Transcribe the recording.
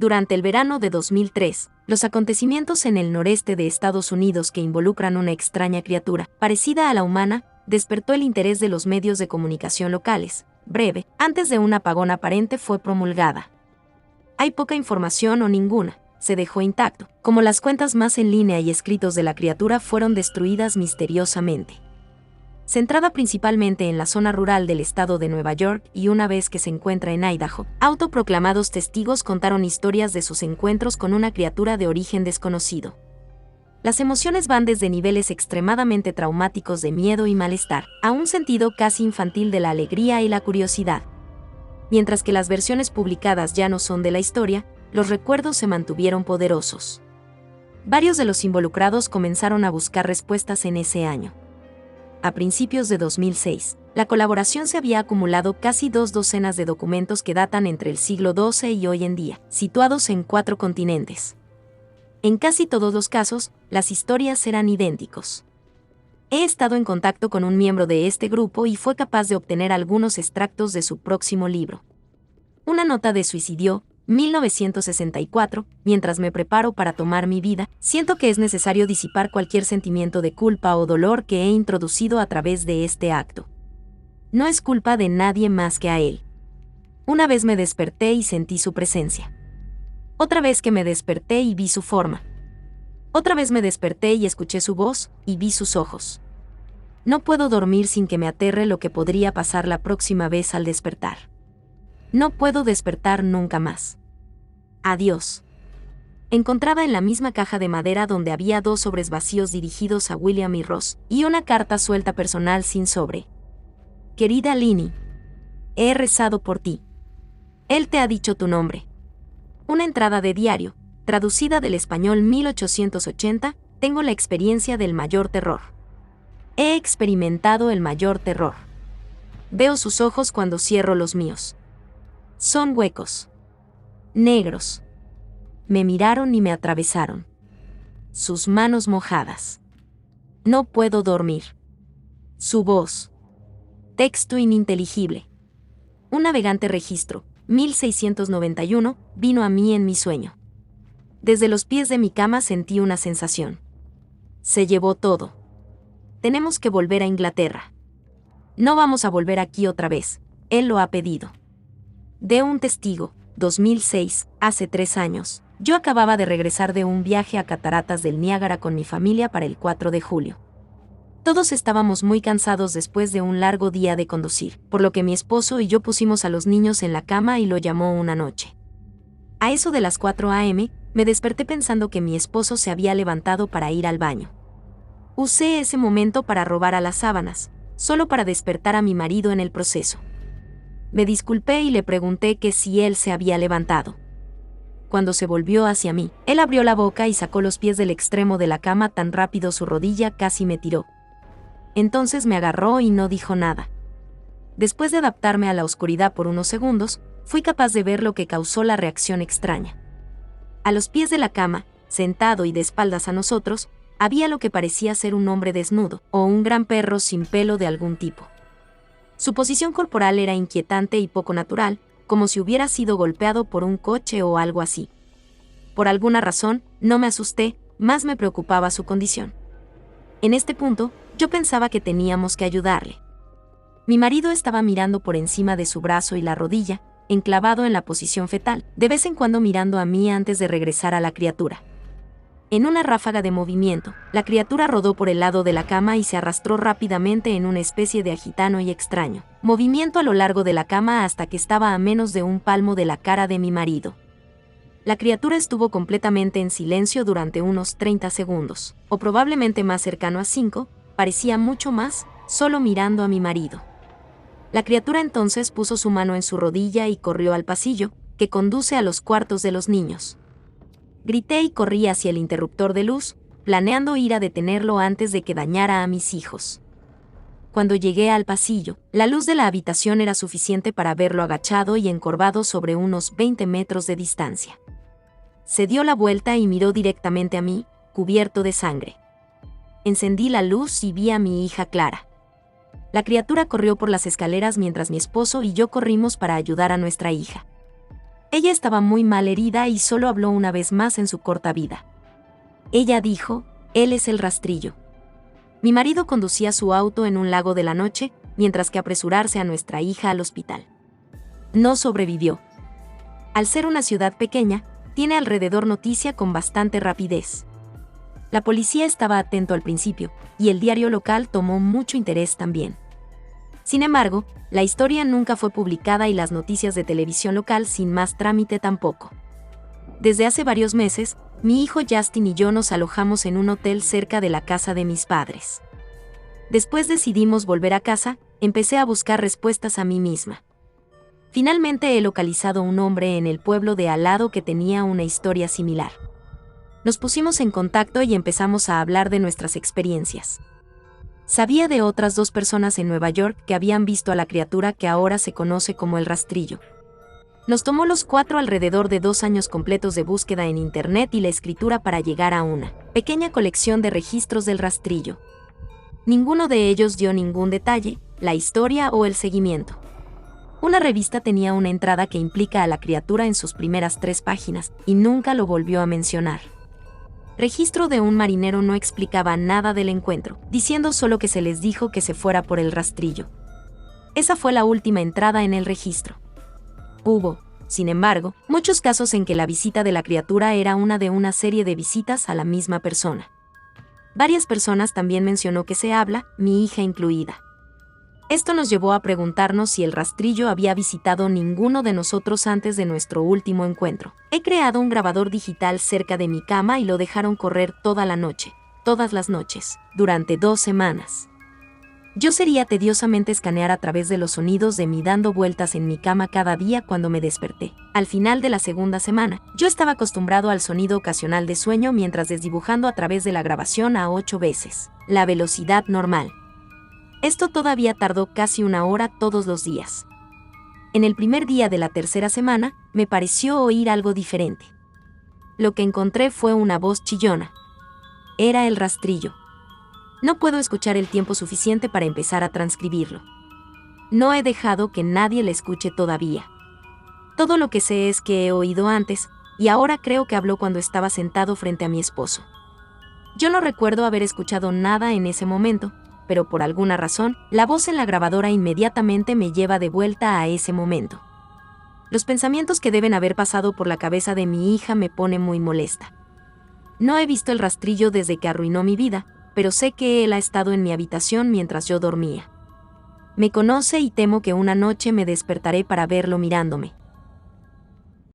Durante el verano de 2003, los acontecimientos en el noreste de Estados Unidos que involucran una extraña criatura, parecida a la humana, despertó el interés de los medios de comunicación locales. Breve, antes de un apagón aparente fue promulgada. Hay poca información o ninguna. Se dejó intacto, como las cuentas más en línea y escritos de la criatura fueron destruidas misteriosamente. Centrada principalmente en la zona rural del estado de Nueva York y una vez que se encuentra en Idaho, autoproclamados testigos contaron historias de sus encuentros con una criatura de origen desconocido. Las emociones van desde niveles extremadamente traumáticos de miedo y malestar, a un sentido casi infantil de la alegría y la curiosidad. Mientras que las versiones publicadas ya no son de la historia, los recuerdos se mantuvieron poderosos. Varios de los involucrados comenzaron a buscar respuestas en ese año. A principios de 2006, la colaboración se había acumulado casi 2 docenas de documentos que datan entre el siglo XII y hoy en día, situados en 4 continentes. En casi todos los casos, las historias eran idénticos. He estado en contacto con un miembro de este grupo y fue capaz de obtener algunos extractos de su próximo libro. Una nota de suicidio, 1964, mientras me preparo para tomar mi vida, siento que es necesario disipar cualquier sentimiento de culpa o dolor que he introducido a través de este acto. No es culpa de nadie más que a él. Una vez me desperté y sentí su presencia. Otra vez que me desperté y vi su forma. Otra vez me desperté y escuché su voz y vi sus ojos. No puedo dormir sin que me aterre lo que podría pasar la próxima vez al despertar. No puedo despertar nunca más. Adiós. Encontrada en la misma caja de madera donde había 2 sobres vacíos dirigidos a William y Ross, y una carta suelta personal sin sobre. Querida Linny, he rezado por ti. Él te ha dicho tu nombre. Una entrada de diario, traducida del español 1880, tengo la experiencia del mayor terror. He experimentado el mayor terror. Veo sus ojos cuando cierro los míos. Son huecos. Negros. Me miraron y me atravesaron. Sus manos mojadas. No puedo dormir. Su voz. Texto ininteligible. Un navegante registro, 1691, vino a mí en mi sueño. Desde los pies de mi cama sentí una sensación. Se llevó todo. Tenemos que volver a Inglaterra. No vamos a volver aquí otra vez. Él lo ha pedido. De un testigo, 2006, hace 3 años. Yo acababa de regresar de un viaje a Cataratas del Niágara con mi familia para el 4 de julio. Todos estábamos muy cansados después de un largo día de conducir, por lo que mi esposo y yo pusimos a los niños en la cama y lo llamó una noche. A eso de las 4 a.m., me desperté pensando que mi esposo se había levantado para ir al baño. Usé ese momento para robar a las sábanas, solo para despertar a mi marido en el proceso. Me disculpé y le pregunté que si él se había levantado. Cuando se volvió hacia mí, él abrió la boca y sacó los pies del extremo de la cama tan rápido su rodilla casi me tiró. Entonces me agarró y no dijo nada. Después de adaptarme a la oscuridad por unos segundos, fui capaz de ver lo que causó la reacción extraña. A los pies de la cama, sentado y de espaldas a nosotros, había lo que parecía ser un hombre desnudo, o un gran perro sin pelo de algún tipo. Su posición corporal era inquietante y poco natural, como si hubiera sido golpeado por un coche o algo así. Por alguna razón, no me asusté, más me preocupaba su condición. En este punto, yo pensaba que teníamos que ayudarle. Mi marido estaba mirando por encima de su brazo y la rodilla, enclavado en la posición fetal, de vez en cuando mirando a mí antes de regresar a la criatura. En una ráfaga de movimiento, la criatura rodó por el lado de la cama y se arrastró rápidamente en una especie de agitano y extraño movimiento a lo largo de la cama hasta que estaba a menos de un palmo de la cara de mi marido. La criatura estuvo completamente en silencio durante unos 30 segundos, o probablemente más cercano a 5, parecía mucho más, solo mirando a mi marido. La criatura entonces puso su mano en su rodilla y corrió al pasillo, que conduce a los cuartos de los niños. Grité y corrí hacia el interruptor de luz, planeando ir a detenerlo antes de que dañara a mis hijos. Cuando llegué al pasillo, la luz de la habitación era suficiente para verlo agachado y encorvado sobre unos 20 metros de distancia. Se dio la vuelta y miró directamente a mí, cubierto de sangre. Encendí la luz y vi a mi hija Clara. La criatura corrió por las escaleras mientras mi esposo y yo corrimos para ayudar a nuestra hija. Ella estaba muy mal herida y solo habló una vez más en su corta vida. Ella dijo, él es el rastrillo. Mi marido conducía su auto en un lago de la noche, mientras que apresurarse a nuestra hija al hospital. No sobrevivió. Al ser una ciudad pequeña, tiene alrededor noticia con bastante rapidez. La policía estaba atento al principio, y el diario local tomó mucho interés también. Sin embargo, la historia nunca fue publicada y las noticias de televisión local sin más trámite tampoco. Desde hace varios meses, mi hijo Justin y yo nos alojamos en un hotel cerca de la casa de mis padres. Después decidimos volver a casa, empecé a buscar respuestas a mí misma. Finalmente he localizado un hombre en el pueblo de al lado que tenía una historia similar. Nos pusimos en contacto y empezamos a hablar de nuestras experiencias. Sabía de otras 2 personas en Nueva York que habían visto a la criatura que ahora se conoce como el rastrillo. Nos tomó los 4 alrededor de 2 años completos de búsqueda en Internet y la escritura para llegar a una pequeña colección de registros del rastrillo. Ninguno de ellos dio ningún detalle, la historia o el seguimiento. Una revista tenía una entrada que implica a la criatura en sus primeras 3 páginas, y nunca lo volvió a mencionar. Registro de un marinero no explicaba nada del encuentro, diciendo solo que se les dijo que se fuera por el rastrillo. Esa fue la última entrada en el registro. Hubo, sin embargo, muchos casos en que la visita de la criatura era una de una serie de visitas a la misma persona. Varias personas también mencionó que se habla, mi hija incluida. Esto nos llevó a preguntarnos si el rastrillo había visitado ninguno de nosotros antes de nuestro último encuentro. He creado un grabador digital cerca de mi cama y lo dejaron correr toda la noche, todas las noches, durante 2 semanas. Yo sería tediosamente escanear a través de los sonidos de mí dando vueltas en mi cama cada día cuando me desperté. Al final de la segunda semana, yo estaba acostumbrado al sonido ocasional de sueño mientras desdibujando a través de la grabación a 8 veces, la velocidad normal. Esto todavía tardó casi 1 hora todos los días. En el primer día de la tercera semana, me pareció oír algo diferente. Lo que encontré fue una voz chillona. Era el rastrillo. No puedo escuchar el tiempo suficiente para empezar a transcribirlo. No he dejado que nadie le escuche todavía. Todo lo que sé es que he oído antes, y ahora creo que habló cuando estaba sentado frente a mi esposo. Yo no recuerdo haber escuchado nada en ese momento, pero por alguna razón, la voz en la grabadora inmediatamente me lleva de vuelta a ese momento. Los pensamientos que deben haber pasado por la cabeza de mi hija me pone muy molesta. No he visto el rastrillo desde que arruinó mi vida, pero sé que él ha estado en mi habitación mientras yo dormía. Me conoce y temo que una noche me despertaré para verlo mirándome.